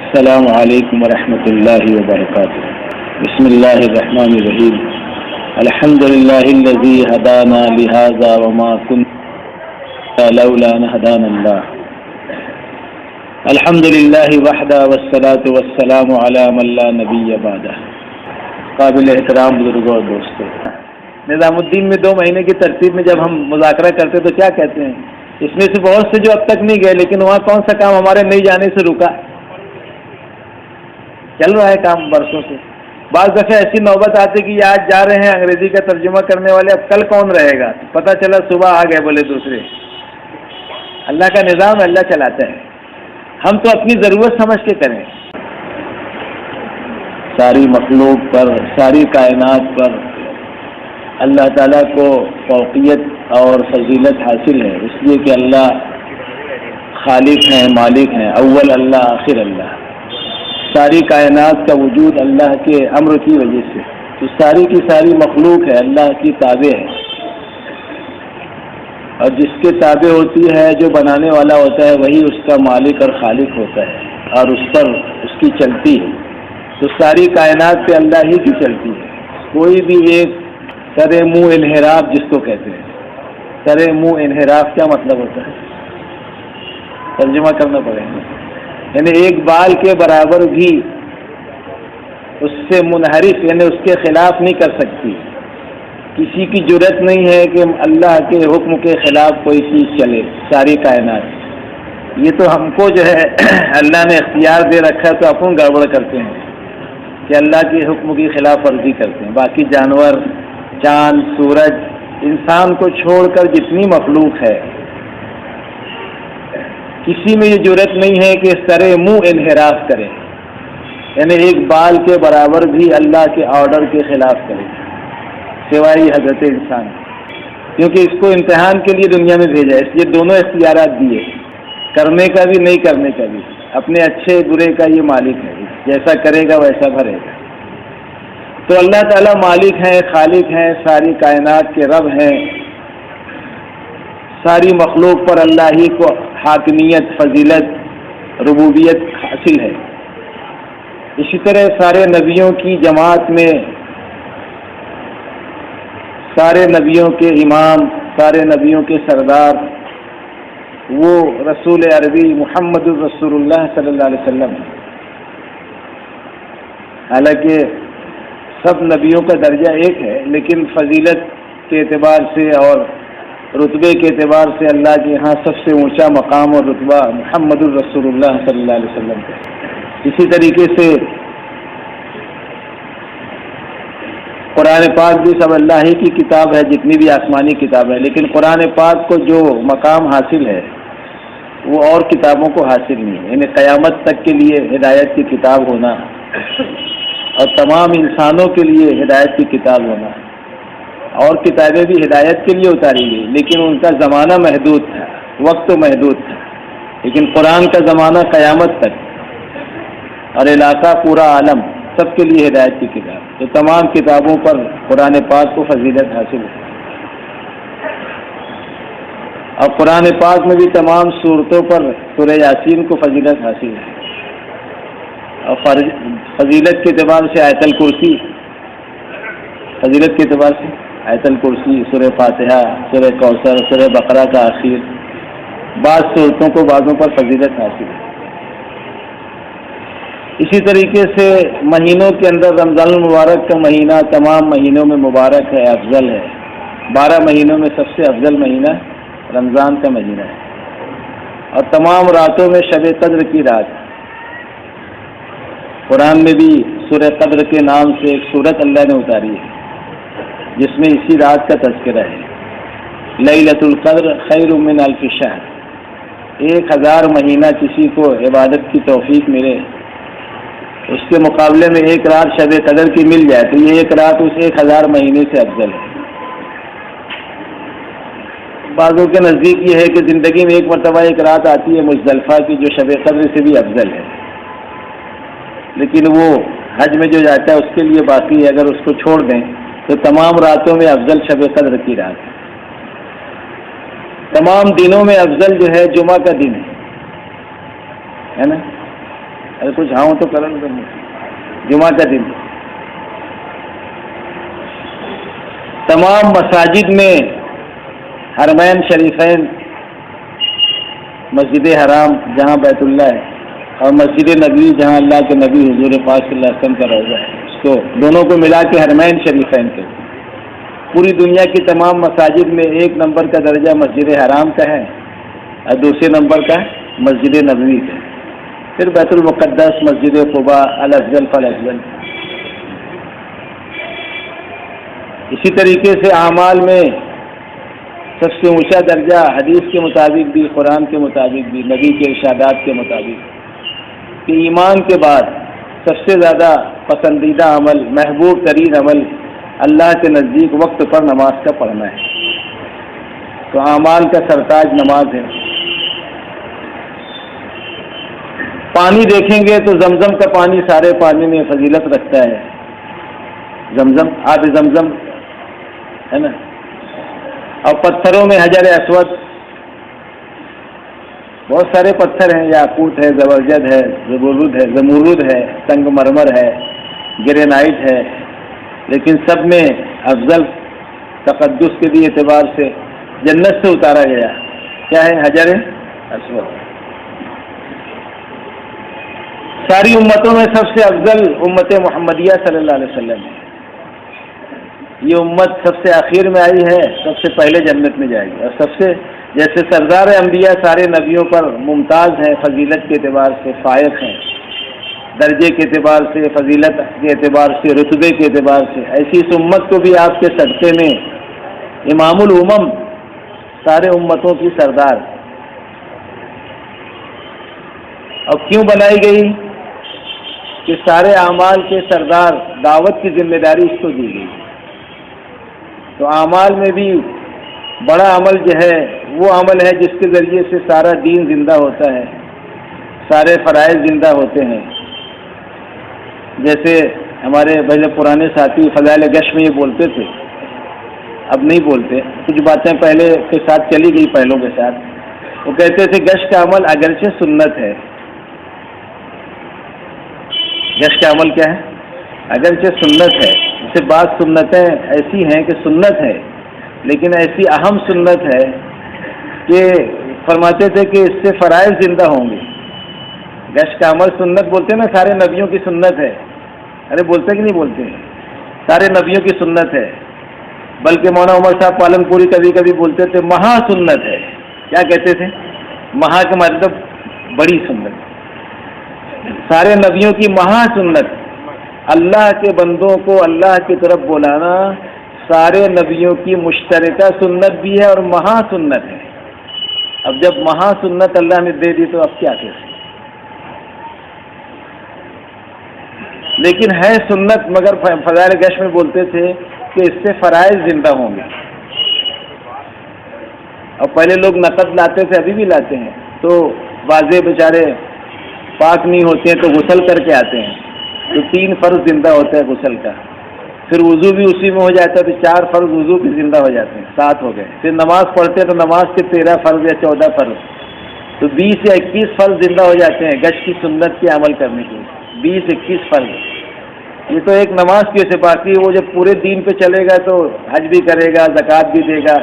السلام علیکم ورحمۃ اللہ وبرکاتہ۔ بسم اللہ الرحمن الرحیم۔ الحمد للہ الذی ہدانا لہذا وما كنا لولا ان ہدانا اللہ۔ الحمد للہ وحدہ والصلاة والسلام علی من لا نبی بعدہ۔ قابل احترام بزرگوں اور دوستوں، نظام الدین میں 2 مہینے کی ترتیب میں جب ہم مذاکرہ کرتے تو کیا کہتے ہیں؟ اس میں سے بہت سے جو اب تک نہیں گئے، لیکن وہاں کون سا کام ہمارے نہیں جانے سے رکا؟ چل رہا ہے کام برسوں سے۔ بعض دفعہ ایسی نوبت آتی کہ یہ آج جا رہے ہیں انگریزی کا ترجمہ کرنے والے، اب کل کون رہے گا؟ پتہ چلا صبح آ گئے بولے دوسرے۔ اللہ کا نظام اللہ چلاتا ہے، ہم تو اپنی ضرورت سمجھ کے کریں۔ ساری مخلوق پر، ساری کائنات پر اللہ تعالیٰ کو فوقیت اور فضیلت حاصل ہے، اس لیے کہ اللہ خالق ہیں، مالک ہیں، اول اللہ آخر اللہ۔ ساری کائنات کا وجود اللہ کے امر کی وجہ سے، تو ساری کی ساری مخلوق ہے، اللہ کی تابع ہے، اور جس کے تابع ہوتی ہے، جو بنانے والا ہوتا ہے، وہی اس کا مالک اور خالق ہوتا ہے، اور اس پر اس کی چلتی ہے۔ تو ساری کائنات پہ اللہ ہی کی چلتی ہے۔ کوئی بھی ایک سر منہ انحراف جس کو کہتے ہیں، سر منہ انحراف کیا مطلب ہوتا ہے؟ ترجمہ کرنا پڑے گا، یعنی ایک بال کے برابر بھی اس سے منحرف، یعنی اس کے خلاف نہیں کر سکتی۔ کسی کی جرأت نہیں ہے کہ اللہ کے حکم کے خلاف کوئی چیز چلے، ساری کائنات۔ یہ تو ہم کو جو ہے اللہ نے اختیار دے رکھا ہے، تو اپن گڑبڑ کرتے ہیں کہ اللہ کے حکم کی خلاف ورزی کرتے ہیں۔ باقی جانور، چاند، سورج، انسان کو چھوڑ کر جتنی مخلوق ہے، کسی میں یہ جرأت نہیں ہے کہ سر منہ انحراف کرے، یعنی ایک بال کے برابر بھی اللہ کے آرڈر کے خلاف کرے، سوائے حضرت انسان، کیونکہ اس کو امتحان کے لیے دنیا میں بھیجا ہے، اس لیے دونوں اختیارات دیے، کرنے کا بھی نہیں کرنے کا بھی۔ اپنے اچھے برے کا یہ مالک ہے، جیسا کرے گا ویسا بھرے گا۔ تو اللہ تعالیٰ مالک ہیں، خالق ہیں، ساری کائنات کے رب ہیں، ساری مخلوق پر اللہ ہی کو حاکمیت، فضیلت، ربوبیت حاصل ہے۔ اسی طرح سارے نبیوں کی جماعت میں سارے نبیوں کے امام، سارے نبیوں کے سردار وہ رسول عربی محمد الرسول اللہ صلی اللہ علیہ وسلم۔ حالانکہ سب نبیوں کا درجہ ایک ہے، لیکن فضیلت کے اعتبار سے اور رتبے کے اعتبار سے اللہ کے ہاں سب سے اونچا مقام اور رتبہ محمد الرسول اللہ صلی اللہ علیہ وسلم کا۔ اسی طریقے سے قرآن پاک بھی سب اللہ ہی کی کتاب ہے، جتنی بھی آسمانی کتاب ہے، لیکن قرآن پاک کو جو مقام حاصل ہے وہ اور کتابوں کو حاصل نہیں ہے، یعنی قیامت تک کے لیے ہدایت کی کتاب ہونا اور تمام انسانوں کے لیے ہدایت کی کتاب ہونا۔ اور کتابیں بھی ہدایت کے لیے اتاری گئی، لیکن ان کا زمانہ محدود تھا، وقت محدود تھا، لیکن قرآن کا زمانہ قیامت تک، اور علاقہ پورا عالم سب کے لیے ہدایت کی کتاب۔ تو تمام کتابوں پر قرآن پاک کو فضیلت حاصل ہے، اور قرآن پاک میں بھی تمام صورتوں پر سورہ یاسین کو فضیلت حاصل ہے، اور فضیلت کے اعتبار سے آیت الکرسی، فضیلت کے اعتبار سے آیت الکرسی، سورہ فاتحہ، سورہ کوثر، سورہ بقرہ کا آخر، بعض صورتوں کو بعضوں پر فضیلت حاصل ہے۔ اسی طریقے سے مہینوں کے اندر رمضان المبارک کا مہینہ تمام مہینوں میں مبارک ہے، افضل ہے۔ 12 مہینوں میں سب سے افضل مہینہ رمضان کا مہینہ ہے، اور تمام راتوں میں شب قدر کی رات۔ قرآن میں بھی سورہ قدر کے نام سے ایک سورت اللہ نے اتاری ہے، جس میں اسی رات کا تذکرہ ہے۔ لیلۃ القدر خیر من الف شہر، 1000 مہینہ کسی کو عبادت کی توفیق ملے، اس کے مقابلے میں ایک رات شب قدر کی مل جائے، تو یہ ایک رات اس 1000 مہینے سے افضل ہے۔ بعضوں کے نزدیک یہ ہے کہ زندگی میں ایک مرتبہ ایک رات آتی ہے مزدلفہ کی، جو شب قدر سے بھی افضل ہے، لیکن وہ حج میں جو جاتا ہے اس کے لیے باقی ہے، اگر اس کو چھوڑ دیں تو تمام راتوں میں افضل شب قدر کی رات ہے۔ تمام دنوں میں افضل جو ہے جمعہ کا دن ہے نا، ارے کچھ ہاں تو کریں گے جمعہ کا دن تمام مساجد میں حرمین شریفین، مسجد حرام جہاں بیت اللہ ہے اور مسجد نبوی جہاں اللہ کے نبی حضور پاک صلی اللہ علیہ وسلم کا روضہ ہے، اس کو دونوں کو ملا کے حرمین شریفین کے پوری دنیا کی تمام مساجد میں 1 نمبر کا درجہ مسجد حرام کا ہے اور دوسرے نمبر کا مسجد نبوی کا، پھر بیت المقدس، مسجد قباء، الافضل فالافضل۔ اسی طریقے سے اعمال میں سب سے اونچا درجہ حدیث کے مطابق بھی، قرآن کے مطابق بھی، نبی کے ارشادات کے مطابق کہ ایمان کے بعد سب سے زیادہ پسندیدہ عمل، محبوب ترین عمل اللہ کے نزدیک وقت پر نماز کا پڑھنا ہے۔ تو اعمال کا سرتاج نماز ہے۔ پانی دیکھیں گے تو زمزم کا پانی سارے پانی میں فضیلت رکھتا ہے، زمزم، آب زمزم ہے نا۔ اور پتھروں میں حجر اسود، بہت سارے پتھر ہیں، یاقوت ہے، زبرجد ہے، زمرد ہے، سنگ مرمر ہے، گرینائٹ ہے، لیکن سب میں افضل تقدس کے بھی اعتبار سے جنت سے اتارا گیا کیا ہے؟ حجر اسود۔ ساری امتوں میں سب سے افضل امت محمدیہ صلی اللہ علیہ وسلم ہے۔ یہ امت سب سے آخر میں آئی ہے، سب سے پہلے جنت میں جائے گی، اور سب سے جیسے سردار انبیاء سارے نبیوں پر ممتاز ہیں، فضیلت کے اعتبار سے فائق ہیں، درجے کے اعتبار سے، فضیلت کے اعتبار سے، رتبے کے اعتبار سے، ایسی اس امت کو بھی آپ کے صدقے میں امام الامم، سارے امتوں کی سردار۔ اب کیوں بنائی گئی؟ کہ سارے اعمال کے سردار، دعوت کی ذمہ داری اس کو دی گئی۔ تو اعمال میں بھی بڑا عمل جو ہے وہ عمل ہے جس کے ذریعے سے سارا دین زندہ ہوتا ہے، سارے فرائض زندہ ہوتے ہیں۔ جیسے ہمارے پہلے پرانے ساتھی فضائل گشت میں یہ بولتے تھے، اب نہیں بولتے، کچھ باتیں پہلے کے ساتھ چلی گئی، پہلوں کے ساتھ۔ وہ کہتے تھے گشت کا عمل اگرچہ سنت ہے، گشت کا عمل کیا ہے؟ اگرچہ سنت ہے، جیسے بعض سنتیں ایسی ہیں کہ سنت ہے لیکن ایسی اہم سنت ہے کہ فرماتے تھے کہ اس سے فرائض زندہ ہوں گے۔ گشت کا عمل سنت بولتے ہیں نا، سارے نبیوں کی سنت ہے، ارے بولتے کہ نہیں بولتے؟ سارے نبیوں کی سنت ہے، بلکہ مولانا عمر صاحب پالن پوری کبھی کبھی بولتے تھے مہا سنت ہے۔ کیا کہتے تھے؟ مہا کا مطلب بڑی سنت، سارے نبیوں کی مہا سنت، اللہ کے بندوں کو اللہ کی طرف بلانا سارے نبیوں کی مشترکہ سنت بھی ہے اور مہا سنت ہے۔ اب جب مہا سنت اللہ نے دے دی تو اب کیا کہتے؟ لیکن ہے سنت، مگر فضائل گشت میں بولتے تھے کہ اس سے فرائض زندہ ہوں گے۔ اور پہلے لوگ نقد لاتے تھے، ابھی بھی لاتے ہیں، تو واضح بیچارے پاک نہیں ہوتے ہیں تو غسل کر کے آتے ہیں، تو 3 فرض زندہ ہوتا ہے غسل کا، پھر وضو بھی اسی میں ہو جاتا ہے تو 4 فرض وضو بھی زندہ ہو جاتے ہیں، 7 ہو گئے، پھر نماز پڑھتے ہیں تو نماز کے 13 فرض یا 14 فرض، تو 20 یا 21 فرض زندہ ہو جاتے ہیں گشت کی سنت کے عمل کرنے کے لیے، 20-21 فرض۔ یہ تو ایک نماز کی وجہ سے، باقی وہ جب پورے دین پہ چلے گا تو حج بھی کرے گا، زکوٰۃ بھی دے گا،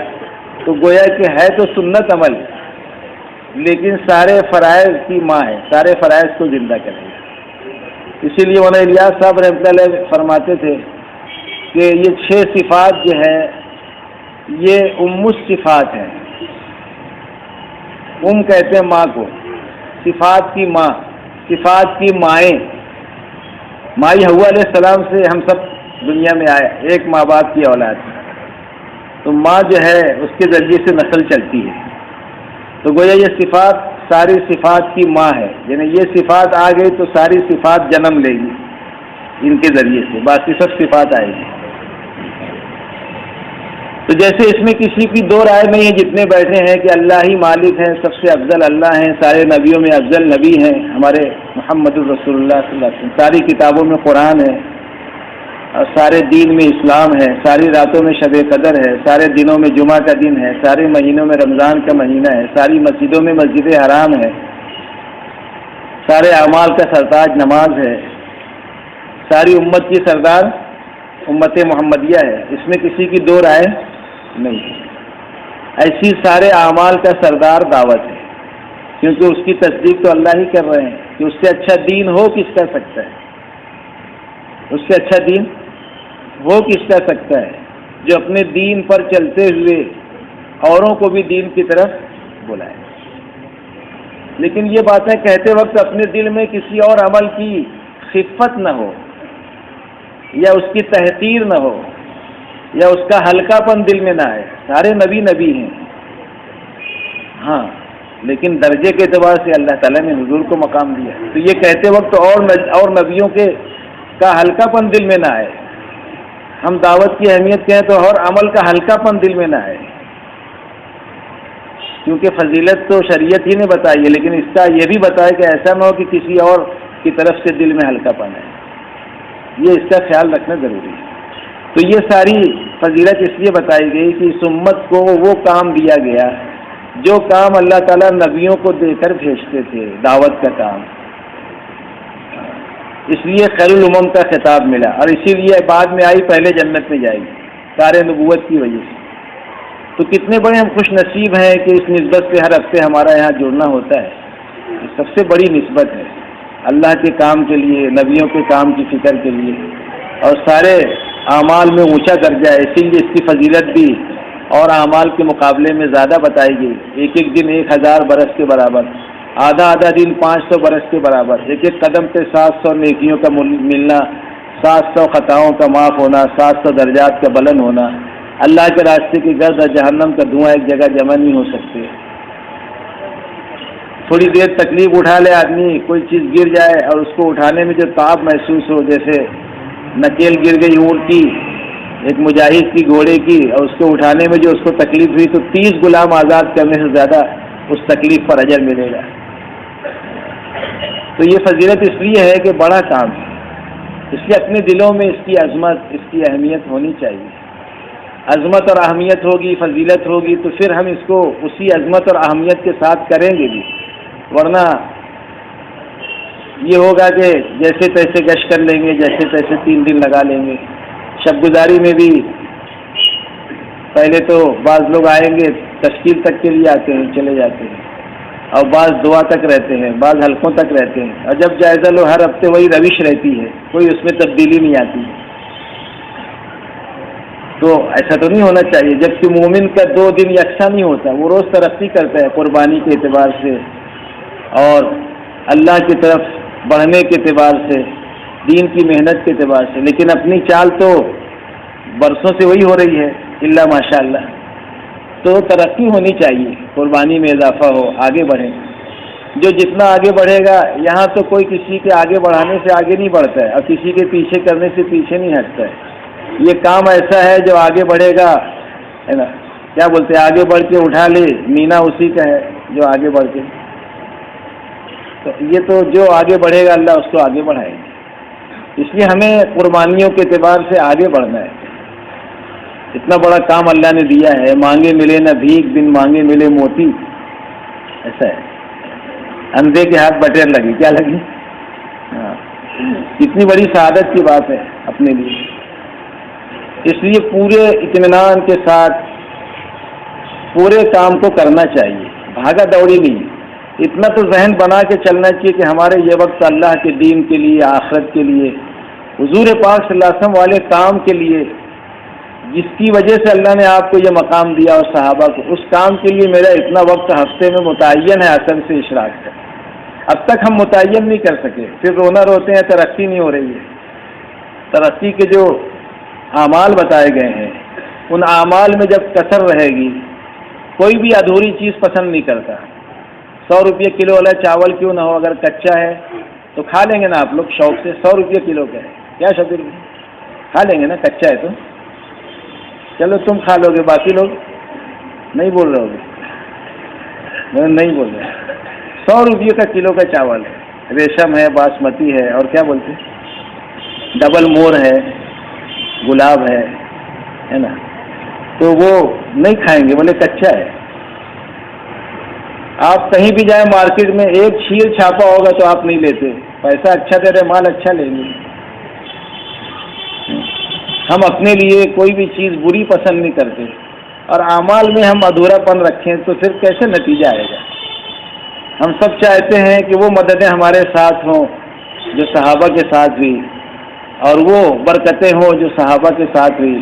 تو گویا کہ ہے تو سنت عمل لیکن سارے فرائض کی ماں ہے، سارے فرائض کو زندہ کرے گا۔ اسی لیے مولانا الیاس صاحب رحمۃ اللہ علیہ فرماتے تھے کہ یہ 6 صفات جو ہے یہ الصفات ہیں۔ کہتے ہیں ماں کو، صفات کی ماں، صفات کی مائیں۔ مائی حوا علیہ السلام سے ہم سب دنیا میں آئے، ایک ماں باپ کی اولاد، تو ماں جو ہے اس کے ذریعے سے نسل چلتی ہے، تو گویا یہ صفات ساری صفات کی ماں ہے، یعنی یہ صفات آ گئی تو ساری صفات جنم لے گی ان کے ذریعے سے، باقی سب صفات آئے گی۔ تو جیسے اس میں کسی کی 2 رائے نہیں ہے، جتنے بیٹھے ہیں کہ اللہ ہی مالک ہیں، سب سے افضل اللہ ہیں، سارے نبیوں میں افضل نبی ہیں ہمارے محمد الرسول اللہ صلی اللہ علیہ وسلم، ساری کتابوں میں قرآن ہے، اور سارے دین میں اسلام ہے، ساری راتوں میں شب قدر ہے، سارے دنوں میں جمعہ کا دن ہے، سارے مہینوں میں رمضان کا مہینہ ہے، ساری مسجدوں میں مسجد حرام ہے، سارے اعمال کا سرتاج نماز ہے، ساری امت کی سردار امت محمدیہ ہے، اس میں کسی کی دو رائے نہیں۔ ایسی سارے اعمال کا سردار دعوت ہے، کیونکہ اس کی تصدیق تو اللہ ہی کر رہے ہیں کہ اس سے اچھا دین ہو کس کر سکتا ہے، اس سے اچھا دین وہ کس کر سکتا ہے جو اپنے دین پر چلتے ہوئے اوروں کو بھی دین کی طرف بلائے۔ لیکن یہ باتیں کہتے وقت اپنے دل میں کسی اور عمل کی خفت نہ ہو، یا اس کی تحقیر نہ ہو، یا اس کا ہلکا پن دل میں نہ آئے۔ سارے نبی نبی ہیں، ہاں، لیکن درجے کے اعتبار سے اللہ تعالیٰ نے حضور کو مقام دیا، تو یہ کہتے وقت اور نبیوں کے کا ہلکا پن دل میں نہ آئے۔ ہم دعوت کی اہمیت کہیں تو اور عمل کا ہلکا پن دل میں نہ آئے، کیونکہ فضیلت تو شریعت ہی نے بتائی ہے، لیکن اس کا یہ بھی بتایا کہ ایسا نہ ہو کہ کسی اور کی طرف سے دل میں ہلکا پن ہے، یہ اس کا خیال رکھنا ضروری ہے۔ تو یہ ساری فضیلت اس لیے بتائی گئی کہ اس امت کو وہ کام دیا گیا جو کام اللہ تعالیٰ نبیوں کو دے کر بھیجتے تھے، دعوت کا کام، اس لیے خیر الامم کا خطاب ملا، اور اسی لیے بعد میں آئی پہلے جنت میں جائے گی سارے نبوت کی وجہ سے۔ تو کتنے بڑے ہم خوش نصیب ہیں کہ اس نسبت سے ہر ہفتے ہمارا یہاں جڑنا ہوتا ہے، یہ سب سے بڑی نسبت ہے اللہ کے کام کے لیے، نبیوں کے کام کی فکر کے لیے، اور سارے اعمال میں اونچا درجہ ہے، اسی لیے اس کی فضیلت بھی اور اعمال کے مقابلے میں زیادہ بتائی گئی۔ ایک ایک دن 1000 برس کے برابر، آدھا آدھا دن 500 برس کے برابر، ایک ایک قدم پہ 700 نیکیوں کا ملنا، 700 خطاؤں کا معاف ہونا، 700 درجات کا بلند ہونا۔ اللہ کے راستے کی گرد اور جہنم کا دھواں ایک جگہ جمع نہیں ہو سکتے۔ تھوڑی دیر تکلیف اٹھا لے آدمی، کوئی چیز گر جائے اور اس کو اٹھانے میں جو تاب محسوس ہو، جیسے نکیل گر گئی اونٹ کی، ایک مجاہد کی گھوڑے کی، اور اس کو اٹھانے میں جو اس کو تکلیف ہوئی، تو 30 غلام آزاد کرنے سے زیادہ اس تکلیف پر اجر ملے گا۔ تو یہ فضیلت اس لیے ہے کہ بڑا کام ہے، اس لیے اپنے دلوں میں اس کی عظمت، اس کی اہمیت ہونی چاہیے۔ عظمت اور اہمیت ہوگی، فضیلت ہوگی، تو پھر ہم اس کو اسی عظمت اور اہمیت کے ساتھ کریں گے بھی، ورنہ یہ ہوگا کہ جیسے تیسے گشت کر لیں گے، جیسے تیسے 3 دن لگا لیں گے۔ شب گزاری میں بھی پہلے تو بعض لوگ آئیں گے، تشکیل تک کے لیے آتے ہیں، چلے جاتے ہیں، اور بعض دعا تک رہتے ہیں، بعض حلقوں تک رہتے ہیں، اور جب جائزہ لو ہر ہفتے وہی روش رہتی ہے، کوئی اس میں تبدیلی نہیں آتی۔ تو ایسا تو نہیں ہونا چاہیے، جبکہ مومن کا 2 دن یکساں نہیں ہوتا، وہ روز ترقی کرتا ہے قربانی کے اعتبار سے اور اللہ کی طرف بڑھنے کے اعتبار سے، دین کی محنت کے اعتبار سے، لیکن اپنی چال تو برسوں سے وہی ہو رہی ہے الا ماشاء اللہ۔ تو ترقی ہونی چاہیے، قربانی میں اضافہ ہو، آگے بڑھیں۔ جو جتنا آگے بڑھے گا، یہاں تو کوئی کسی کے آگے بڑھانے سے آگے نہیں بڑھتا ہے، اور کسی کے پیچھے کرنے سے پیچھے نہیں ہٹتا ہے۔ یہ کام ایسا ہے جو آگے بڑھے گا، ہے نا، کیا بولتے ہیں، آگے بڑھ کے اٹھا لے، مینا اسی کا ہے جو آگے بڑھ کے، تو یہ تو جو آگے بڑھے گا اللہ اس کو آگے بڑھائے گا۔ اس لیے ہمیں قربانیوں کے اعتبار سے آگے بڑھنا ہے۔ اتنا بڑا کام اللہ نے دیا ہے، مانگے ملے نہ بھیک، بن مانگے ملے موتی، ایسا ہے۔ اندھے کے ہاتھ بٹیر لگی، کیا لگی؟ ہاں، اتنی بڑی سعادت کی بات ہے اپنے لیے۔ اس لیے پورے اطمینان کے ساتھ پورے کام کو کرنا چاہیے، بھاگا دوڑی نہیں۔ اتنا تو ذہن بنا کے چلنا چاہیے کہ ہمارے یہ وقت اللہ کے دین کے لیے، آخرت کے لیے، حضور پاک صلی اللہ علیہ وسلم والے کام کے لیے، جس کی وجہ سے اللہ نے آپ کو یہ مقام دیا اور صحابہ کو، اس کام کے لیے میرا اتنا وقت ہفتے میں متعین ہے اصل سے اشراق کا۔ اب تک ہم متعین نہیں کر سکے، پھر رونا روتے ہیں ترقی نہیں ہو رہی ہے۔ ترقی کے جو اعمال بتائے گئے ہیں، ان اعمال میں جب کثر رہے گی، کوئی بھی ادھوری چیز پسند نہیں کرتا۔ 100 روپے کلو والا چاول کیوں نہ ہو، اگر کچا ہے تو کھا لیں گے نا آپ لوگ شوق سے۔ 100 روپے کلو کا ہے، کیا شبیر کھا لیں گے نا، کچا ہے تو چلو تم کھا لو گے، باقی لوگ نہیں بول رہے ہوگے، نہیں بول رہے۔ 100 روپے کا کلو کا چاول ہے، ریشم ہے، باسمتی ہے، اور کیا بولتے ہیں، ڈبل مور ہے، گلاب ہے نا، تو وہ نہیں کھائیں گے، بولے کچا ہے۔ آپ کہیں بھی جائیں مارکیٹ میں، ایک شیر چھاپا ہوگا تو آپ نہیں لیتے، پیسہ اچھا دے رہے، مال اچھا لیں گے۔ ہم اپنے لیے کوئی بھی چیز بری پسند نہیں کرتے، اور اعمال میں ہم ادھورا پن رکھیں تو پھر کیسے نتیجہ آئے گا؟ ہم سب چاہتے ہیں کہ وہ مددیں ہمارے ساتھ ہوں جو صحابہ کے ساتھ ہوئی، اور وہ برکتیں ہوں جو صحابہ کے ساتھ ہوئی،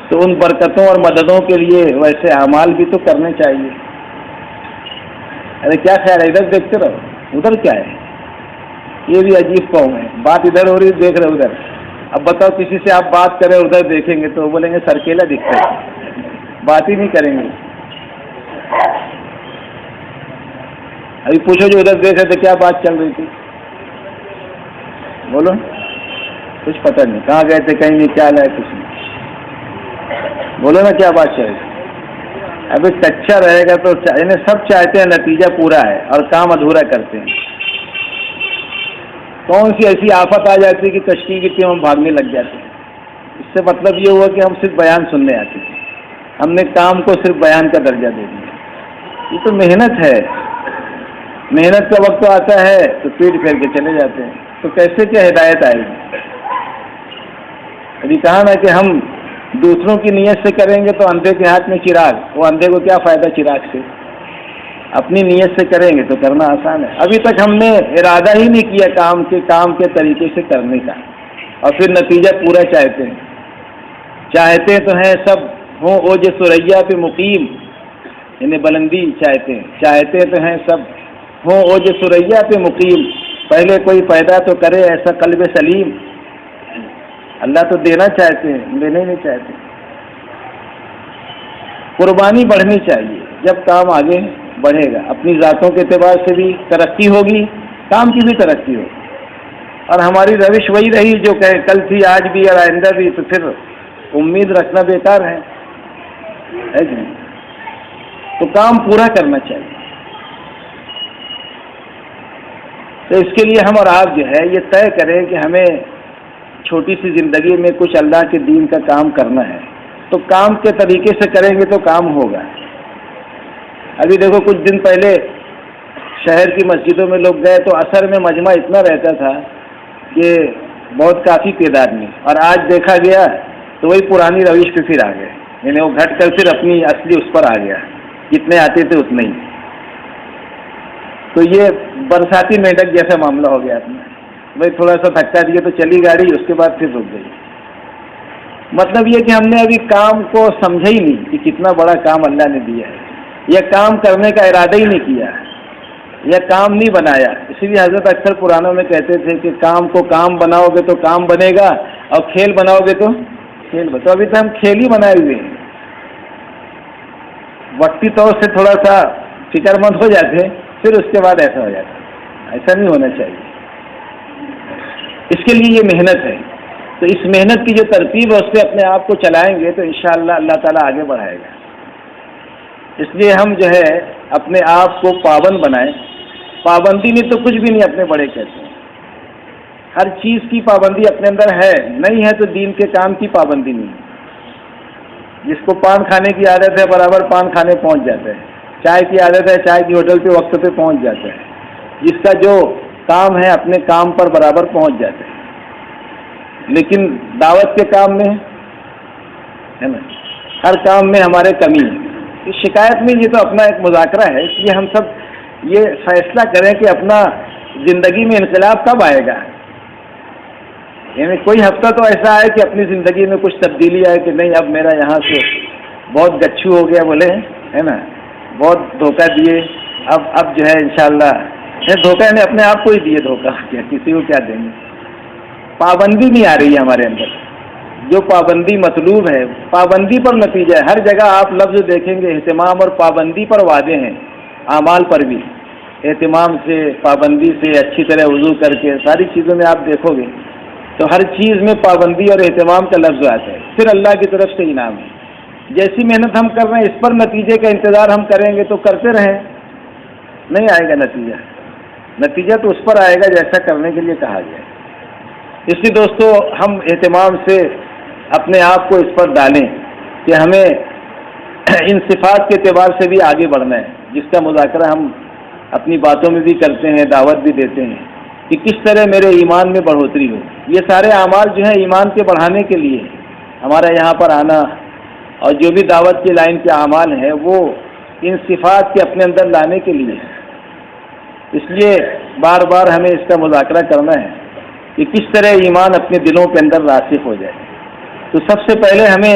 تو ان برکتوں اور مددوں کے لیے ویسے اعمال بھی تو کرنے چاہیے۔ ارے کیا خیال ہے، ادھر دیکھتے رہو، ادھر کیا ہے؟ یہ بھی عجیب قوم ہے، بات ادھر ہو رہی، دیکھ رہے ادھر۔ اب بتاؤ کسی سے آپ بات کریں ادھر دیکھیں گے تو بولیں گے سرکیلا دکھتا ہے، بات ہی نہیں کریں گے۔ ابھی پوچھو جو ادھر دیکھ رہے تھے کیا بات چل رہی تھی، بولو، کچھ پتہ نہیں، کہاں گئے تھے، کہیں نہیں، کیا لائے، کچھ نہیں، بولو نا کیا بات چل رہی تھی۔ ابھی کچا رہے گا تو سب چاہتے ہیں نتیجہ پورا ہے اور کام ادھورا کرتے ہیں۔ کون سی ایسی آفت آ جاتی ہے کہ کشتی کی ٹیم ہم بھاگنے لگ جاتے ہیں؟ اس سے مطلب یہ ہوا کہ ہم صرف بیان سننے آتے ہیں، ہم نے کام کو صرف بیان کا درجہ دے دیا۔ یہ تو محنت ہے، محنت کا وقت آتا ہے تو پیٹ پھیر کے چلے جاتے ہیں، تو کیسے کیا ہدایت آئے گی؟ ابھی کہا نا کہ ہم دوسروں کی نیت سے کریں گے تو اندھے کے ہاتھ میں چراغ، وہ اندھے کو کیا فائدہ چراغ سے؟ اپنی نیت سے کریں گے تو کرنا آسان ہے۔ ابھی تک ہم نے ارادہ ہی نہیں کیا کام کے طریقے سے کرنے کا، اور پھر نتیجہ پورا چاہتے ہیں۔ چاہتے تو ہیں سب ہوں اوج ثریا پہ مقیم، یعنی بلندی چاہتے ہیں، چاہتے تو ہیں سب ہوں اوج ثریا پہ مقیم، پہلے کوئی پیدا تو کرے ایسا قلب سلیم۔ اللہ تو دینا چاہتے ہیں، لینا ہی نہیں چاہتے۔ قربانی بڑھنی چاہیے، جب کام آگے بڑھے گا اپنی ذاتوں کے اعتبار سے بھی ترقی ہوگی، کام کی بھی ترقی ہوگی، اور ہماری روش وہی رہی جو کہ کل تھی، آج بھی اور آئندہ بھی، تو پھر امید رکھنا بیکار ہے کہ نہیں؟ تو کام پورا کرنا چاہیے۔ تو اس کے لیے ہم اور آپ جو ہے یہ طے کریں کہ ہمیں چھوٹی سی زندگی میں کچھ اللہ کے دین کا کام کرنا ہے، تو کام کے طریقے سے کریں گے تو کام ہوگا۔ ابھی دیکھو کچھ دن پہلے شہر کی مسجدوں میں لوگ گئے تو اثر میں مجمع اتنا رہتا تھا کہ بہت کافی تعداد میں، اور آج دیکھا گیا تو وہی پرانی روش پہ پھر آ گئے، یعنی وہ گھٹ کر پھر اپنی اصلی اس پر آ گیا، جتنے آتے تھے اتنے ہی۔ تو یہ برساتی میںڈک جیسا معاملہ ہو گیا اپنا، بھائی تھوڑا سا دھکا دیا تو چلی گاڑی، اس کے بعد پھر رک گئی۔ مطلب یہ کہ ہم نے ابھی کام کو سمجھا ہی نہیں کہ کتنا بڑا کام اللہ نے دیا ہے، یا کام کرنے کا ارادہ ہی نہیں کیا، یا کام نہیں بنایا۔ اسی لیے حضرت اکثر قرآنوں میں کہتے تھے کہ کام کو کام بناؤ گے تو کام بنے گا، اور کھیل بناؤ گے تو کھیل بنے۔ تو ابھی تو ہم کھیل ہی بنائے ہوئے ہیں، وقتی طور سے تھوڑا سا فکر مند ہو جاتے ہیں، پھر اس کے بعد ایسا ہو جاتا ہے۔ ایسا نہیں ہونا چاہیے، اس کے لیے یہ محنت ہے۔ تو اس محنت کی جو ترتیب ہے اس پہ اپنے آپ کو چلائیں گے تو انشاءاللہ اللہ تعالیٰ آگے بڑھائے گا۔ اس لیے ہم جو ہے اپنے آپ کو پابند بنائیں۔ پابندی نہیں تو کچھ بھی نہیں، اپنے بڑے کہتے ہیں، ہر چیز کی پابندی اپنے اندر ہے، نہیں ہے تو دین کے کام کی پابندی نہیں۔ جس کو پان کھانے کی عادت ہے برابر پان کھانے پہنچ جاتا ہے، چائے کی عادت ہے چائے کی ہوٹل پہ وقت پہ پہنچ جاتا ہے، جس کا جو کام ہے اپنے کام پر برابر پہنچ جاتا ہے۔ لیکن دعوت کے کام میں ہے نا، ہر کام میں ہمارے کمی ہے۔ اس شکایت میں یہ تو اپنا ایک مذاکرہ ہے، اس لیے ہم سب یہ فیصلہ کریں کہ اپنا زندگی میں انقلاب کب آئے گا، یعنی کوئی ہفتہ تو ایسا آئے کہ اپنی زندگی میں کچھ تبدیلی آئے کہ نہیں اب میرا یہاں سے بہت گچھو ہو گیا، بولے ہے نا، بہت دھوکہ دیے، اب جو ہے انشاءاللہ دھوکہ نے اپنے آپ کو ہی دیے، دھوکہ کیا کسی کو کیا دیں گے۔ پابندی نہیں آ رہی ہے ہمارے اندر، جو پابندی مطلوب ہے پابندی پر نتیجہ ہے۔ ہر جگہ آپ لفظ دیکھیں گے اہتمام اور پابندی پر وعدے ہیں، اعمال پر بھی اہتمام سے، پابندی سے، اچھی طرح وضو کر کے، ساری چیزوں میں آپ دیکھو گے تو ہر چیز میں پابندی اور اہتمام کا لفظ آتا ہے، پھر اللہ کی طرف سے انعام ہے۔ جیسی محنت ہم کر رہے ہیں اس پر نتیجے کا انتظار ہم کریں گے تو کرتے رہیں، نہیں آئے گا نتیجہ۔ نتیجہ تو اس پر آئے گا جیسا کرنے کے لیے کہا گیا ہے۔ اس لیے دوستو ہم اہتمام سے اپنے آپ کو اس پر ڈالیں کہ ہمیں ان صفات کے اعتبار سے بھی آگے بڑھنا ہے، جس کا مذاکرہ ہم اپنی باتوں میں بھی کرتے ہیں، دعوت بھی دیتے ہیں کہ کس طرح میرے ایمان میں بڑھوتری ہو۔ یہ سارے اعمال جو ہیں ایمان کے بڑھانے کے لیے ہمارا یہاں پر آنا، اور جو بھی دعوت کی لائن کے اعمال ہیں وہ ان صفات کے اپنے اندر لانے کے لیے۔ اس لیے بار بار ہمیں اس کا مذاکرہ کرنا ہے کہ کس طرح ایمان اپنے دلوں کے اندر راسخ ہو جائے۔ تو سب سے پہلے ہمیں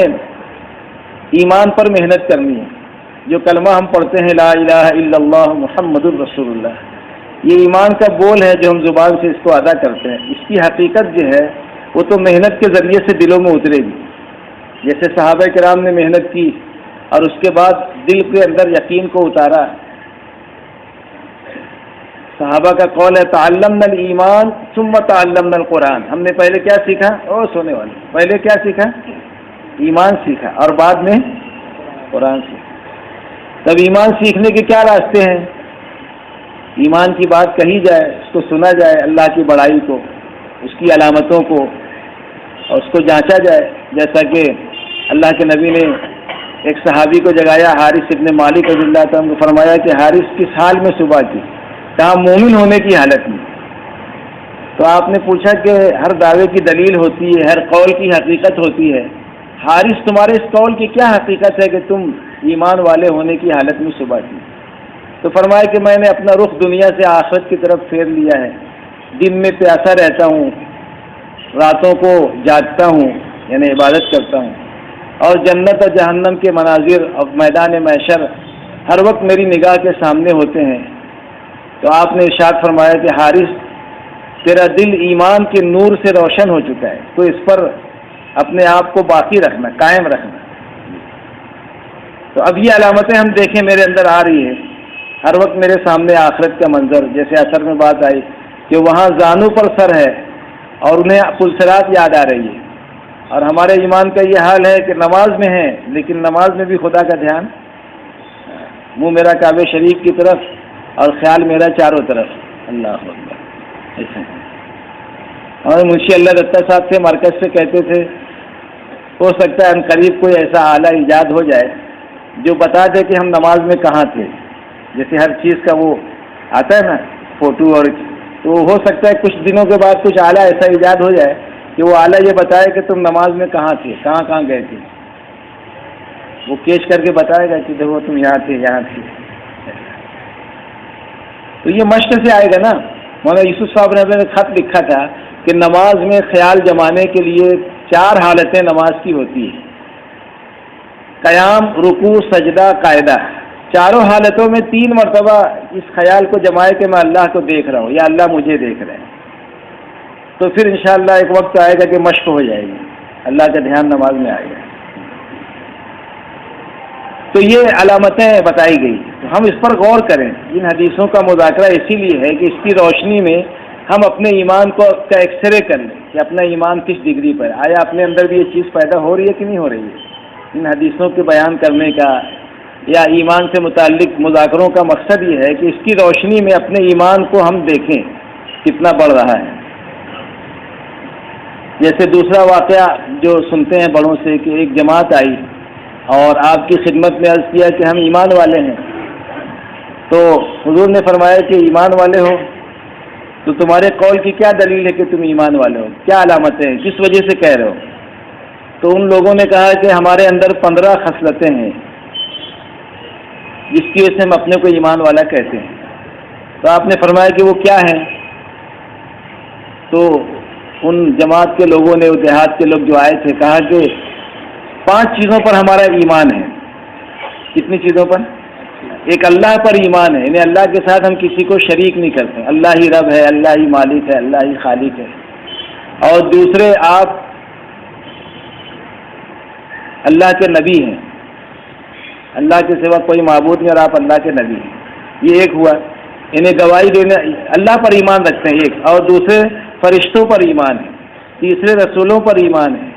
ایمان پر محنت کرنی ہے۔ جو کلمہ ہم پڑھتے ہیں لا الہ الا اللہ محمد الرسول اللہ، یہ ایمان کا بول ہے جو ہم زبان سے اس کو ادا کرتے ہیں، اس کی حقیقت جو ہے وہ تو محنت کے ذریعے سے دلوں میں اترے گی۔ جیسے صحابہ کرام نے محنت کی اور اس کے بعد دل کے اندر یقین کو اتارا۔ صحابہ کا قول ہے تعلمنا الایمان ثم تعلمنا القرآن، ہم نے پہلے کیا سیکھا؟ سونے والے، پہلے کیا سیکھا؟ ایمان سیکھا، اور بعد میں قرآن سیکھا۔ تب ایمان سیکھنے کے کیا راستے ہیں؟ ایمان کی بات کہی جائے، اس کو سنا جائے، اللہ کی بڑائی کو، اس کی علامتوں کو، اور اس کو جانچا جائے۔ جیسا کہ اللہ کے نبی نے ایک صحابی کو جگایا، حارث ابن مالک رضی اللہ تعالیٰ کو فرمایا کہ حارث کس حال میں صبح کی؟ کہا مومن ہونے کی حالت میں۔ تو آپ نے پوچھا کہ ہر دعوے کی دلیل ہوتی ہے، ہر قول کی حقیقت ہوتی ہے، حارث تمہارے اس قول کی کیا حقیقت ہے کہ تم ایمان والے ہونے کی حالت میں صبح کی؟ تو فرمایا کہ میں نے اپنا رخ دنیا سے آخرت کی طرف پھیر لیا ہے، دن میں پیاسا رہتا ہوں، راتوں کو جاگتا ہوں یعنی عبادت کرتا ہوں، اور جنت اور جہنم کے مناظر اور میدان محشر ہر وقت میری نگاہ کے سامنے ہوتے ہیں۔ تو آپ نے ارشاد فرمایا کہ حارث تیرا دل ایمان کے نور سے روشن ہو چکا ہے، تو اس پر اپنے آپ کو باقی رکھنا، قائم رکھنا۔ تو اب یہ علامتیں ہم دیکھیں میرے اندر آ رہی ہے، ہر وقت میرے سامنے آخرت کا منظر، جیسے اثر میں بات آئی کہ وہاں زانو پر سر ہے اور انہیں پلسرات یاد آ رہی ہے، اور ہمارے ایمان کا یہ حال ہے کہ نماز میں ہے لیکن نماز میں بھی خدا کا دھیان، منہ میرا کعبہ شریف کی طرف اور خیال میرا چاروں طرف، اللہ اکبر۔ ایسے اور منشی اللہ دتہ صاحب سے مرکز سے کہتے تھے ہو سکتا ہے ان قریب کوئی ایسا آلہ ایجاد ہو جائے جو بتا دے کہ ہم نماز میں کہاں تھے، جیسے ہر چیز کا وہ آتا ہے نا فوٹو، اور تو ہو سکتا ہے کچھ دنوں کے بعد کچھ آلہ ایسا ایجاد ہو جائے کہ وہ آلہ یہ بتائے کہ تم نماز میں کہاں تھے، کہاں کہاں گئے تھے، وہ کیش کر کے بتائے گا کہ دیکھو تم یہاں تھے یہاں تھے۔ تو یہ مشق سے آئے گا نا۔ مولانا یوسف صاحب نے خط لکھا تھا کہ نماز میں خیال جمانے کے لیے 4 حالتیں نماز کی ہوتی ہیں: قیام، رکوع، سجدہ، قاعدہ۔ چاروں حالتوں میں 3 مرتبہ اس خیال کو جمائے کہ میں اللہ کو دیکھ رہا ہوں یا اللہ مجھے دیکھ رہے ہیں، تو پھر انشاءاللہ ایک وقت آئے گا کہ مشق ہو جائے گی، اللہ کا دھیان نماز میں آئے گا۔ تو یہ علامتیں بتائی گئی، تو ہم اس پر غور کریں۔ ان حدیثوں کا مذاکرہ اسی لیے ہے کہ اس کی روشنی میں ہم اپنے ایمان کا ایکس رے کر لیں کہ اپنا ایمان کس ڈگری پر، آیا اپنے اندر بھی یہ چیز پیدا ہو رہی ہے کہ نہیں ہو رہی ہے۔ ان حدیثوں کے بیان کرنے کا یا ایمان سے متعلق مذاکروں کا مقصد یہ ہے کہ اس کی روشنی میں اپنے ایمان کو ہم دیکھیں کتنا بڑھ رہا ہے۔ جیسے دوسرا واقعہ جو سنتے ہیں بڑوں سے کہ ایک جماعت آئی اور آپ کی خدمت میں عرض کیا کہ ہم ایمان والے ہیں، تو حضور نے فرمایا کہ ایمان والے ہو تو تمہارے قول کی کیا دلیل ہے کہ تم ایمان والے ہو، کیا علامتیں ہیں، کس وجہ سے کہہ رہے ہو؟ تو ان لوگوں نے کہا کہ ہمارے اندر 15 خصلتیں ہیں جس کی وجہ سے ہم اپنے کو ایمان والا کہتے ہیں۔ تو آپ نے فرمایا کہ وہ کیا ہے؟ تو ان جماعت کے لوگوں نے، وہ دیہات کے لوگ جو آئے تھے، کہا کہ 5 چیزوں پر ہمارا ایمان ہے۔ کتنی چیزوں پر؟ ایک اللہ پر ایمان ہے، یعنی اللہ کے ساتھ ہم کسی کو شریک نہیں کرتے، اللہ ہی رب ہے، اللہ ہی مالک ہے، اللہ ہی خالق ہے۔ اور دوسرے آپ اللہ کے نبی ہیں، اللہ کے سوا کوئی معبود نہیں اور آپ اللہ کے نبی ہیں، یہ ایک ہوا۔ انہیں گواہی دینے اللہ پر ایمان رکھتے ہیں ایک، اور دوسرے فرشتوں پر ایمان ہے، تیسرے رسولوں پر ایمان ہے،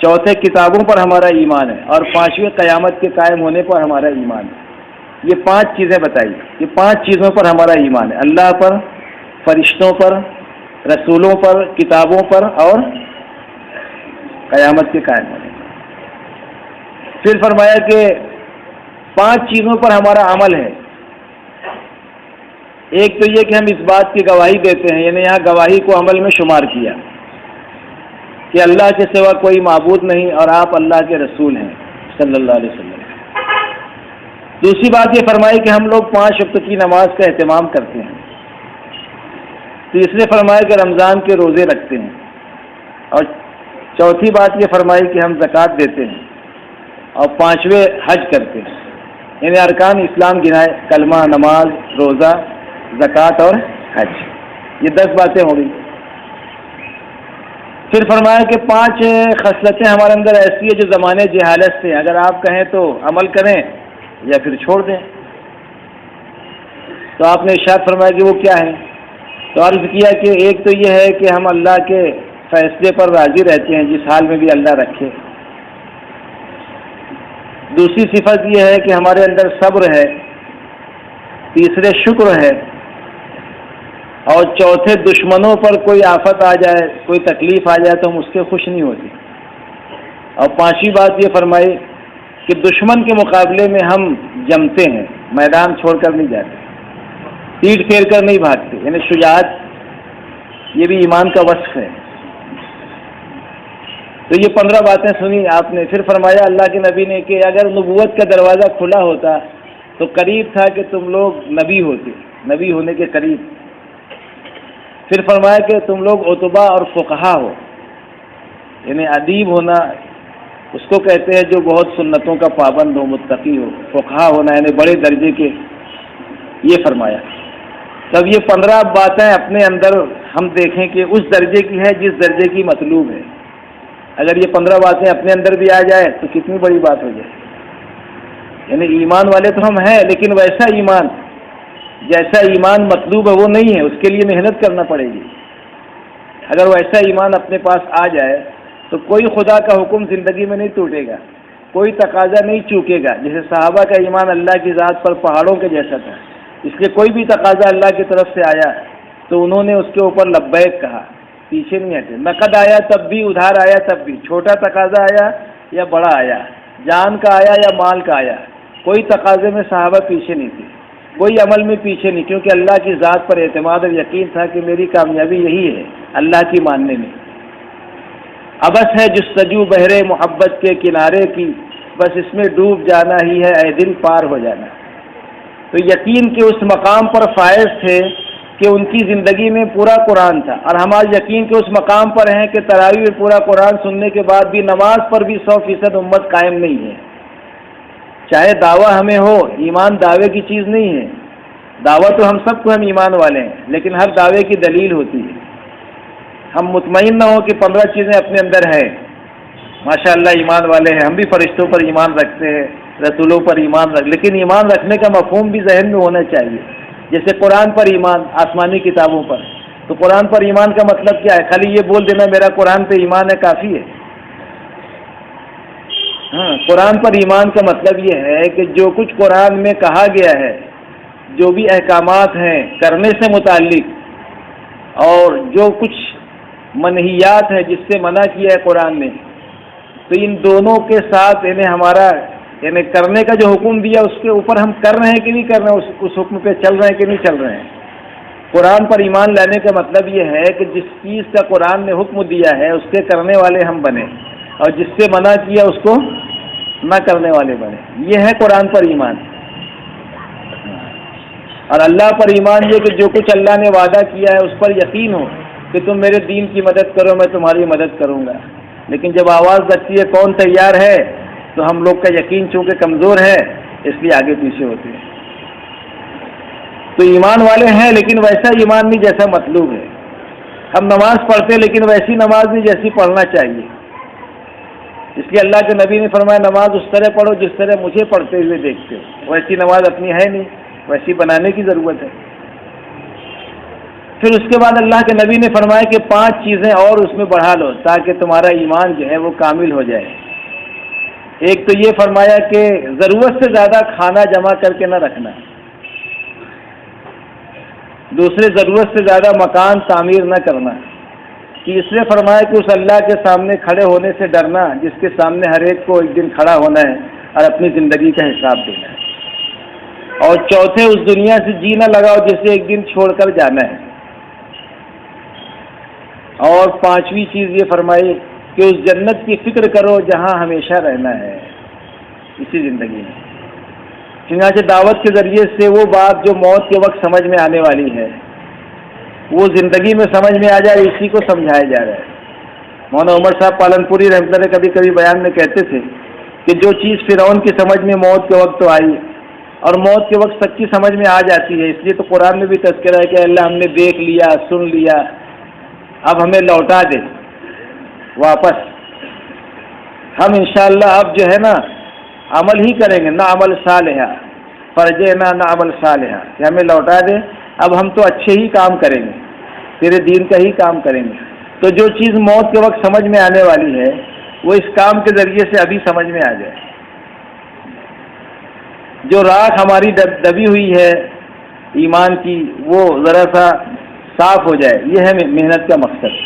چوتھے کتابوں پر ہمارا ایمان ہے، اور 5ویں قیامت کے قائم ہونے پر ہمارا ایمان ہے۔ یہ 5 چیزیں بتائی، یہ 5 چیزوں پر ہمارا ایمان ہے: اللہ پر، فرشتوں پر، رسولوں پر، کتابوں پر، اور قیامت کے قائم ہونے پر۔ پھر فرمایا کہ 5 چیزوں پر ہمارا عمل ہے، ایک تو یہ کہ ہم اس بات کی گواہی دیتے ہیں، یعنی یہاں گواہی کو عمل میں شمار کیا کہ اللہ کے سوا کوئی معبود نہیں اور آپ اللہ کے رسول ہیں صلی اللہ علیہ وسلم۔ دوسری بات یہ فرمائی کہ ہم لوگ 5 وقت کی نماز کا اہتمام کرتے ہیں۔ تیسرے فرمایا کہ رمضان کے روزے رکھتے ہیں، اور چوتھی بات یہ فرمائی کہ ہم زکوٰۃ دیتے ہیں، اور 5ویں حج کرتے ہیں۔ یعنی ارکان اسلام گنائے، کلمہ، نماز، روزہ، زکوٰۃ اور حج، یہ 10 باتیں ہو گئی۔ پھر فرمایا کہ 5 خصلتیں ہمارے اندر ایسی ہیں جو زمانے جہالت سے، اگر آپ کہیں تو عمل کریں یا پھر چھوڑ دیں۔ تو آپ نے ارشاد فرمایا کہ وہ کیا ہے؟ تو عرض کیا کہ ایک تو یہ ہے کہ ہم اللہ کے فیصلے پر راضی رہتے ہیں جس حال میں بھی اللہ رکھے۔ دوسری صفت یہ ہے کہ ہمارے اندر صبر ہے، تیسرے شکر ہے، اور چوتھے دشمنوں پر کوئی آفت آ جائے، کوئی تکلیف آ جائے تو ہم اس سے خوش نہیں ہوتے۔ اور 5ویں بات یہ فرمائی کہ دشمن کے مقابلے میں ہم جمتے ہیں، میدان چھوڑ کر نہیں جاتے، پیٹ پھیر کر نہیں بھاگتے، یعنی شجاعت، یہ بھی ایمان کا وصف ہے۔ تو یہ 15 باتیں سنی آپ نے۔ پھر فرمایا اللہ کے نبی نے کہ اگر نبوت کا دروازہ کھلا ہوتا تو قریب تھا کہ تم لوگ نبی ہوتے، نبی ہونے کے قریب۔ پھر فرمایا کہ تم لوگ عتبا اور فقہا ہو، یعنی ادیب ہونا اس کو کہتے ہیں جو بہت سنتوں کا پابند ہو، متقی ہو۔ فقہا ہونا یعنی بڑے درجے کے، یہ فرمایا۔ تب یہ 15 باتیں اپنے اندر ہم دیکھیں کہ اس درجے کی ہے جس درجے کی مطلوب ہے۔ اگر یہ 15 باتیں اپنے اندر بھی آ جائے تو کتنی بڑی بات ہو جائے۔ یعنی ایمان والے تو ہم ہیں، لیکن ویسا ایمان، جیسا ایمان مطلوب ہے وہ نہیں ہے، اس کے لیے محنت کرنا پڑے گی۔ اگر ویسا ایمان اپنے پاس آ جائے تو کوئی خدا کا حکم زندگی میں نہیں ٹوٹے گا، کوئی تقاضا نہیں چوکے گا۔ جیسے صحابہ کا ایمان اللہ کی ذات پر پہاڑوں کے جیسا تھا، اس لیے کوئی بھی تقاضا اللہ کی طرف سے آیا تو انہوں نے اس کے اوپر لبیک کہا، پیچھے نہیں ہٹے۔ نقد آیا تب بھی، ادھار آیا تب بھی، چھوٹا تقاضا آیا یا بڑا آیا، جان کا آیا یا مال کا آیا، کوئی تقاضے میں صحابہ پیچھے نہیں تھے، کوئی عمل میں پیچھے نہیں، کیونکہ اللہ کی ذات پر اعتماد اور یقین تھا کہ میری کامیابی یہی ہے اللہ کی ماننے میں۔ ابس ہے جستجو بحر محبت کے کنارے کی، بس اس میں ڈوب جانا ہی ہے اے دل پار ہو جانا۔ تو یقین کے اس مقام پر فائز تھے کہ ان کی زندگی میں پورا قرآن تھا، اور ہم آج یقین کے اس مقام پر ہیں کہ تراویح میں پورا قرآن سننے کے بعد بھی نماز پر بھی 100% امت قائم نہیں ہے۔ چاہے دعویٰ ہمیں ہو، ایمان دعوے کی چیز نہیں ہے، دعویٰ تو ہم سب کو، ہم ایمان والے ہیں، لیکن ہر دعوے کی دلیل ہوتی ہے۔ ہم مطمئن نہ ہو کہ 15 چیزیں اپنے اندر ہیں، ماشاء اللہ ایمان والے ہیں، ہم بھی فرشتوں پر ایمان رکھتے ہیں، رسولوں پر ایمان لیکن ایمان رکھنے کا مفہوم بھی ذہن میں ہونا چاہیے۔ جیسے قرآن پر ایمان، آسمانی کتابوں پر، تو قرآن پر ایمان کا مطلب کیا ہے؟ خالی یہ بول دینا میرا قرآن پہ ایمان ہے کافی ہے؟ ہاں، قرآن پر ایمان کا مطلب یہ ہے کہ جو کچھ قرآن میں کہا گیا ہے، جو بھی احکامات ہیں کرنے سے متعلق، اور جو کچھ منہیات ہے جس سے منع کیا ہے قرآن نے، تو ان دونوں کے ساتھ یعنی ہمارا یعنی کرنے کا جو حکم دیا اس کے اوپر ہم کر رہے ہیں کہ نہیں کر رہے ہیں، اس حکم پہ چل رہے ہیں کہ نہیں چل رہے ہیں۔ قرآن پر ایمان لانے کا مطلب یہ ہے کہ جس چیز کا قرآن نے حکم دیا ہے اس کے کرنے والے ہم بنیں، اور جس سے منع کیا اس کو نہ کرنے والے بنیں۔ یہ ہے قرآن پر ایمان۔ اور اللہ پر ایمان یہ کہ جو کچھ اللہ نے وعدہ کیا ہے اس پر یقین ہو کہ تم میرے دین کی مدد کرو، میں تمہاری مدد کروں گا۔ لیکن جب آواز لگتی ہے کون تیار ہے، تو ہم لوگ کا یقین چونکہ کمزور ہے اس لیے آگے پیچھے ہوتے ہیں۔ تو ایمان والے ہیں لیکن ویسا ایمان نہیں جیسا مطلوب ہے۔ ہم نماز پڑھتے لیکن ویسی نماز نہیں جیسی پڑھنا چاہیے۔ اس لیے اللہ کے نبی نے فرمایا نماز اس طرح پڑھو جس طرح مجھے پڑھتے ہوئے دیکھتے ہو۔ ویسی نماز اپنی ہے نہیں، ویسی بنانے کی ضرورت ہے۔ پھر اس کے بعد اللہ کے نبی نے فرمایا کہ 5 چیزیں اور اس میں بڑھا لو تاکہ تمہارا ایمان جو ہے وہ کامل ہو جائے۔ ایک تو یہ فرمایا کہ ضرورت سے زیادہ کھانا جمع کر کے نہ رکھنا، دوسرے ضرورت سے زیادہ مکان تعمیر نہ کرنا، تیسرے فرمایا کہ اس اللہ کے سامنے کھڑے ہونے سے ڈرنا جس کے سامنے ہر ایک کو ایک دن کھڑا ہونا ہے اور اپنی زندگی کا حساب دینا ہے، اور چوتھے اس دنیا سے جی نہ لگاؤ جسے ایک دن چھوڑ کر جانا ہے. اور پانچویں چیز یہ فرمائی کہ اس جنت کی فکر کرو جہاں ہمیشہ رہنا ہے اسی زندگی میں. چنانچہ دعوت کے ذریعے سے وہ بات جو موت کے وقت سمجھ میں آنے والی ہے وہ زندگی میں سمجھ میں آ جائے، اسی کو سمجھایا جا رہا ہے. مولانا عمر صاحب پالنپوری رحمۃ اللہ کبھی کبھی بیان میں کہتے تھے کہ جو چیز فرعون کی سمجھ میں موت کے وقت تو آئی اور موت کے وقت سچی سمجھ میں آ جاتی ہے، اس لیے تو قرآن میں بھی تذکرہ ہے کہ اللہ ہم نے دیکھ لیا، سن لیا، اب ہمیں لوٹا دے واپس. ہم انشاءاللہ اب جو ہے نا عمل ہی کریں گے، نہ عمل صالحہ فرجعنا نہ عمل صالحہ، کہ ہمیں لوٹا دے. اب ہم تو اچھے ہی کام کریں گے، تیرے دین کا ہی کام کریں گے. تو جو چیز موت کے وقت سمجھ میں آنے والی ہے وہ اس کام کے ذریعے سے ابھی سمجھ میں آ جائے. جو راکھ ہماری دبی ہوئی ہے ایمان کی وہ ذرا سا صاف ہو جائے، یہ ہے محنت کا مقصد.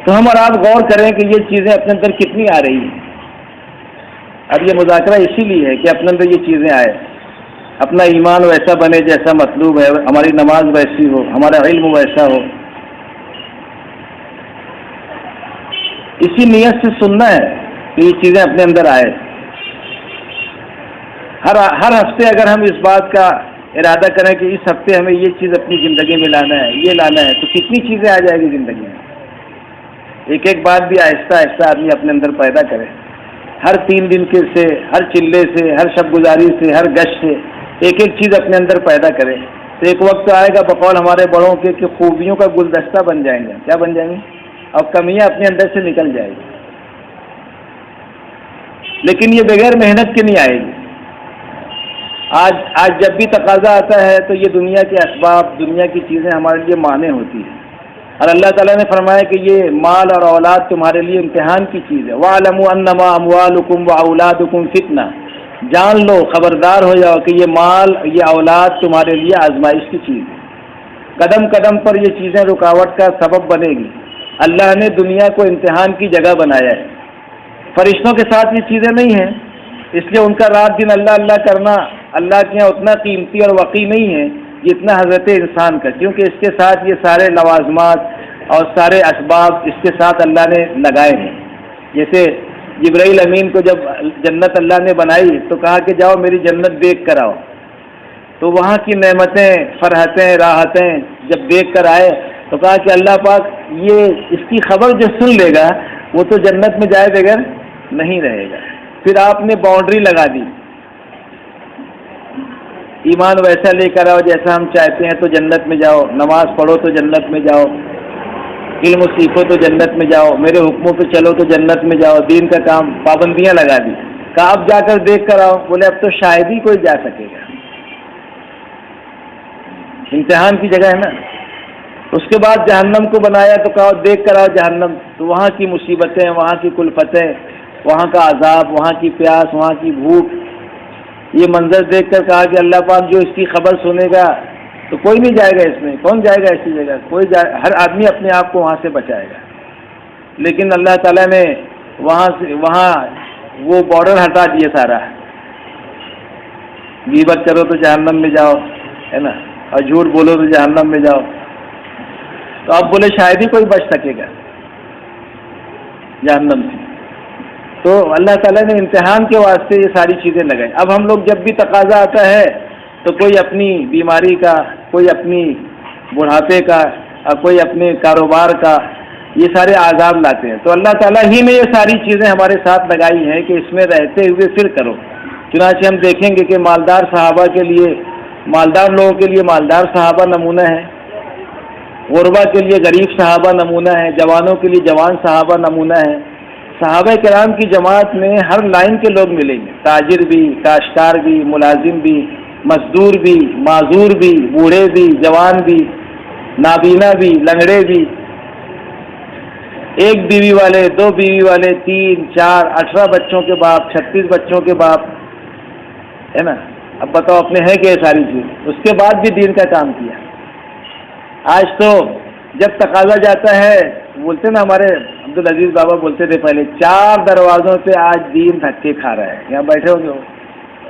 تو ہم اور آپ غور کریں کہ یہ چیزیں اپنے اندر کتنی آ رہی ہیں. اب یہ مذاکرہ اسی لیے ہے کہ اپنے اندر یہ چیزیں آئے، اپنا ایمان ویسا بنے جیسا مطلوب ہے، ہماری نماز ویسی ہو، ہمارا علم ویسا ہو. اسی نیت سے سننا ہے کہ یہ چیزیں اپنے اندر آئے. ہر ہفتے اگر ہم اس بات کا ارادہ کریں کہ اس ہفتے ہمیں یہ چیز اپنی زندگی میں لانا ہے، یہ لانا ہے، تو کتنی چیزیں آ جائے گی زندگی میں. ایک ایک بات بھی آہستہ آہستہ آدمی اپنے اندر پیدا کرے. ہر 3 دن کے سے، ہر چلے سے، ہر شب گزاری سے، ہر گشت سے ایک ایک چیز اپنے اندر پیدا کرے تو ایک وقت آئے گا بقول ہمارے بڑوں کے کہ خوبیوں کا گلدستہ بن جائیں گے. کیا بن جائیں گے؟ اور کمیاں اپنے اندر سے نکل جائے گی. لیکن یہ بغیر محنت کے نہیں آئے گی. آج جب بھی تقاضا آتا ہے تو یہ دنیا کے اسباب، دنیا کی چیزیں ہمارے لیے مانع ہوتی ہیں. اور اللہ تعالیٰ نے فرمایا کہ یہ مال اور اولاد تمہارے لیے امتحان کی چیز ہے. وَاعْلَمُوا أَنَّمَا أَمْوَالُكُمْ وَأَوْلَادُكُمْ فِتْنَةٌ، جان لو، خبردار ہو جاؤ کہ یہ مال، یہ اولاد تمہارے لیے آزمائش کی چیز ہے. قدم قدم پر یہ چیزیں رکاوٹ کا سبب بنے گی. اللہ نے دنیا کو امتحان کی جگہ بنایا ہے. فرشتوں کے ساتھ یہ چیزیں نہیں ہیں، اس لیے ان کا رات دن اللہ اللہ کرنا اللہ کے یہاں اتنا قیمتی اور وقی نہیں ہے جتنا حضرت انسان کا، کیونکہ اس کے ساتھ یہ سارے لوازمات اور سارے اسباب اس کے ساتھ اللہ نے لگائے ہیں. جیسے جبرائیل امین کو جب جنت اللہ نے بنائی تو کہا کہ جاؤ میری جنت دیکھ کر آؤ. تو وہاں کی نعمتیں، فرحتیں، راحتیں جب دیکھ کر آئے تو کہا کہ اللہ پاک یہ اس کی خبر جو سن لے گا وہ تو جنت میں جائے بغیر نہیں رہے گا. پھر آپ نے باؤنڈری لگا دی، ایمان ویسا لے کر آؤ جیسا ہم چاہتے ہیں تو جنت میں جاؤ، نماز پڑھو تو جنت میں جاؤ، علم سیکھو تو جنت میں جاؤ، میرے حکموں پہ چلو تو جنت میں جاؤ. دین کا کام، پابندیاں لگا دی. کہا اب جا کر دیکھ کر آؤ. بولے اب تو شاید ہی کوئی جا سکے گا، امتحان کی جگہ ہے نا. اس کے بعد جہنم کو بنایا تو کہا دیکھ کر آؤ جہنم. تو وہاں کی مصیبتیں، وہاں کی کلفتیں، وہاں کا عذاب، وہاں کی پیاس، وہاں کی بھوک، یہ منظر دیکھ کر کہا کہ اللہ پاک جو اس کی خبر سنے گا تو کوئی نہیں جائے گا اس میں. کون جائے گا ایسی جگہ؟ کوئی ہر آدمی اپنے آپ کو وہاں سے بچائے گا. لیکن اللہ تعالیٰ نے وہاں وہ بارڈر ہٹا دیے سارا. غیبت کرو تو جہنم میں جاؤ، ہے نا، اور جھوٹ بولو تو جہنم میں جاؤ. تو اب بولے شاید ہی کوئی بچ سکے گا جہنم سے. تو اللہ تعالیٰ نے امتحان کے واسطے یہ ساری چیزیں لگائی. اب ہم لوگ جب بھی تقاضا آتا ہے تو کوئی اپنی بیماری کا، کوئی اپنی بڑھاپے کا، اور کوئی اپنے کاروبار کا، یہ سارے عذاب لاتے ہیں. تو اللہ تعالیٰ ہی نے یہ ساری چیزیں ہمارے ساتھ لگائی ہیں کہ اس میں رہتے ہوئے پھر کرو. چنانچہ ہم دیکھیں گے کہ مالدار صحابہ کے لیے، مالدار لوگوں کے لیے مالدار صحابہ نمونہ ہے، غربا کے لیے غریب صحابہ نمونہ ہے، جوانوں کے لیے جوان صحابہ نمونہ ہے. صحابہ کرام کی جماعت میں ہر لائن کے لوگ ملیں گے، تاجر بھی، کاشتکار بھی، ملازم بھی، مزدور بھی، معذور بھی، بوڑھے بھی، جوان بھی، نابینا بھی، لنگڑے بھی، 1 بیوی والے، 2 بیوی والے، 3، 4، 18 بچوں کے باپ، 36 بچوں کے باپ، ہے نا. اب بتاؤ اپنے ہے کہ یہ ساری چیز. اس کے بعد بھی دین کا کام کیا. آج تو جب تقاضا جاتا ہے، بولتے نا ہمارے عبدالعزیز بابا بولتے تھے پہلے، 4 دروازوں سے آج دین دھکے کھا رہا ہے. یہاں بیٹھے ہوں گے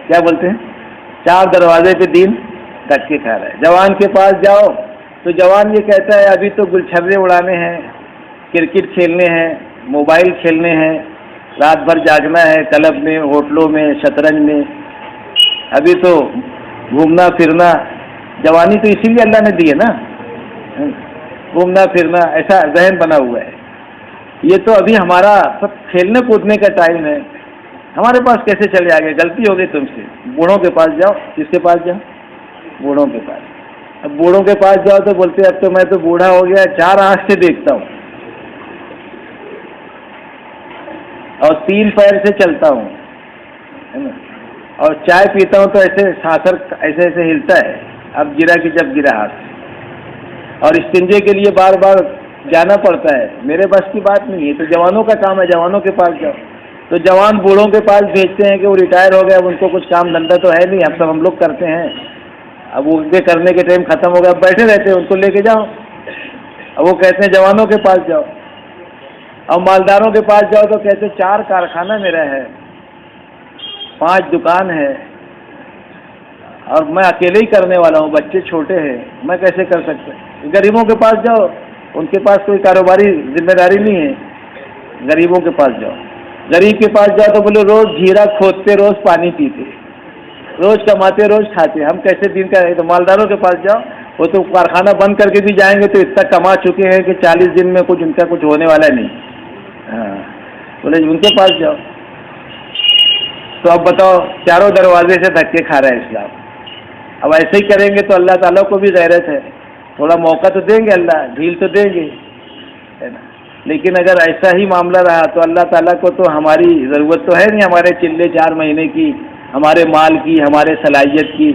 کیا بولتے ہیں، 4 دروازے پہ دین دھکے کھا رہا ہے۔ جوان کے پاس جاؤ تو جوان یہ کہتا ہے ابھی تو گلچھرے اڑانے ہیں، کرکٹ کھیلنے ہیں، موبائل کھیلنے ہیں، رات بھر جاگنا ہے، کلب میں، ہوٹلوں میں، شطرنج میں، ابھی تو گھومنا پھرنا۔ جوانی تو اسی لیے اللہ نے دی ہے نا، گھومنا پھرنا، ایسا ذہن بنا ہوا ہے۔ یہ تو ابھی ہمارا سب کھیلنے کودنے کا ٹائم ہے، ہمارے پاس کیسے چلے آ گئے؟ غلطی ہو گئی تم سے۔ بوڑھوں کے پاس جاؤ، کس کے پاس جاؤ؟ بوڑھوں کے پاس۔ اب بوڑھوں کے پاس جاؤ تو بولتے اب تو میں تو بوڑھا ہو گیا، 4 آنکھ سے دیکھتا ہوں اور 3 پیر سے چلتا ہوں، ہے نا، اور چائے پیتا ہوں تو ایسے سانسر ایسے ایسے ہلتا ہے، اب گرا کہ جب گرا ہاتھ، اور استنجے کے لیے بار بار جانا پڑتا ہے، میرے بس کی بات نہیں ہے۔ تو جوانوں کا کام ہے، جوانوں کے پاس جاؤ۔ تو جوان بوڑھوں کے پاس بھیجتے ہیں کہ وہ ریٹائر ہو گئے، اب ان کو کچھ کام دھندا تو ہے نہیں، ہم لوگ کرتے ہیں، اب وہ کے کرنے کے ٹائم ختم ہو گیا، اب بیٹھے رہتے ہیں، ان کو لے کے جاؤ۔ اب وہ کہتے ہیں جوانوں کے پاس جاؤ، اور مالداروں کے پاس جاؤ تو کہتے 4 کارخانہ میرا ہے، 5 دکان ہے، اور میں اکیلے ہی کرنے والا ہوں، بچے چھوٹے ہیں، میں کیسے کر سکتا؟ غریبوں کے پاس جاؤ، ان کے پاس کوئی کاروباری ذمہ داری نہیں ہے، غریبوں کے پاس جاؤ۔ غریب کے پاس جاؤ تو بولے روز جھیرا کھودتے، روز پانی پیتے، روز کماتے، روز کھاتے، ہم کیسے دین کا ہے؟ تو مالداروں کے پاس جاؤ، وہ تو کارخانہ بند کر کے بھی جائیں گے تو اتنا کما چکے ہیں کہ 40 دن میں کچھ ان کا کچھ ہونے والا نہیں۔ ہاں، بولے ان کے پاس جاؤ۔ تو اب بتاؤ، چاروں دروازے سے دھکے کھا رہا ہے اسلام۔ اب ایسے ہی کریں گے تو اللہ تعالیٰ کو بھی غیرت ہے، تھوڑا موقع تو دیں گے، اللہ ڈھیل تو دیں گے، ہے نا۔ لیکن اگر ایسا ہی معاملہ رہا تو اللہ تعالیٰ کو تو ہماری ضرورت تو ہے نہیں، ہمارے چلے 4 مہینے کی، ہمارے مال کی، ہمارے صلاحیت کی۔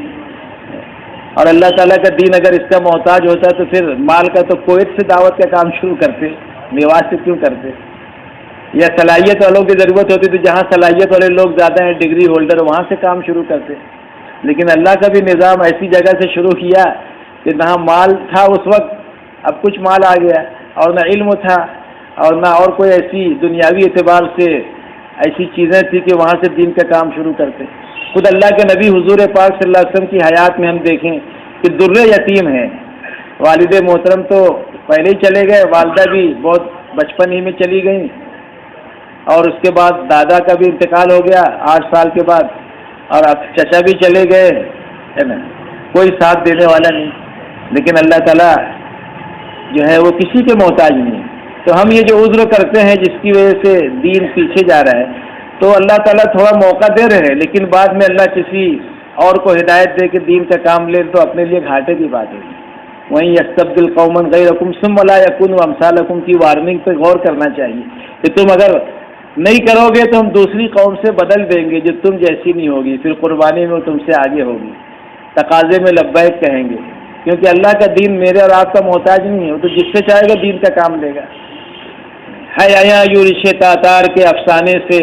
اور اللہ تعالیٰ کا دین اگر اس کا محتاج ہوتا تو پھر مال کا تو کویت سے دعوت کا کام شروع کرتے، میوات سے کیوں کرتے؟ یا صلاحیت والوں کی ضرورت ہوتی تو جہاں صلاحیت والے لوگ زیادہ ہیں، ڈگری ہولڈر، وہاں سے کام شروع کرتے۔ لیکن اللہ کا بھی نظام ایسی جگہ سے شروع کیا کہ نہ مال تھا اس وقت، اب کچھ مال آ گیا، اور نہ علم تھا، اور نہ اور کوئی ایسی دنیاوی اعتبار سے ایسی چیزیں تھیں کہ وہاں سے دین کا کام شروع کرتے۔ خود اللہ کے نبی حضور پاک صلی اللہ علیہ وسلم کی حیات میں ہم دیکھیں کہ در یتیم ہیں، والد محترم تو پہلے ہی چلے گئے، والدہ بھی بہت بچپن ہی میں چلی گئیں، اور اس کے بعد دادا کا بھی انتقال ہو گیا 8 سال کے بعد، اور اب چچا بھی چلے گئے، ہے نا، کوئی ساتھ دینے والا نہیں۔ لیکن اللہ تعالیٰ جو ہے وہ کسی کے محتاج نہیں۔ تو ہم یہ جو عذر کرتے ہیں جس کی وجہ سے دین پیچھے جا رہا ہے، تو اللہ تعالیٰ تھوڑا موقع دے رہے ہیں، لیکن بعد میں اللہ کسی اور کو ہدایت دے کے دین کا کام لے تو اپنے لیے گھاٹے کی بات ہے۔ وہیں یستبدل قوما غیرکم ثم لا یکونوا امثالکم کی وارننگ پہ غور کرنا چاہیے کہ تم اگر نہیں کرو گے تو ہم دوسری قوم سے بدل دیں گے جو تم جیسی نہیں ہوگی، پھر قربانی میں تم سے آگے ہوگی، تقاضے میں لبیک کہیں گے، کیونکہ اللہ کا دین میرے اور آپ کا محتاج نہیں ہے، وہ تو جس سے چاہے گا دین کا کام لے گا۔ ہے آیا یوں رشے تاتار کے افسانے سے،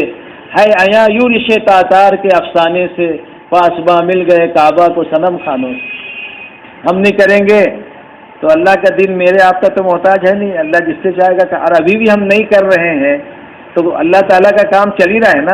ہے آیا یوں رشے تاتار کے افسانے سے، پاسباں مل گئے کعبہ کو صنم خانوں سے۔ ہم نہیں کریں گے تو اللہ کا دین میرے آپ کا تو محتاج ہے نہیں، اللہ جس سے چاہے گا۔ اور ابھی بھی ہم نہیں کر رہے ہیں تو اللہ تعالیٰ کا کام چل ہی رہا ہے نا۔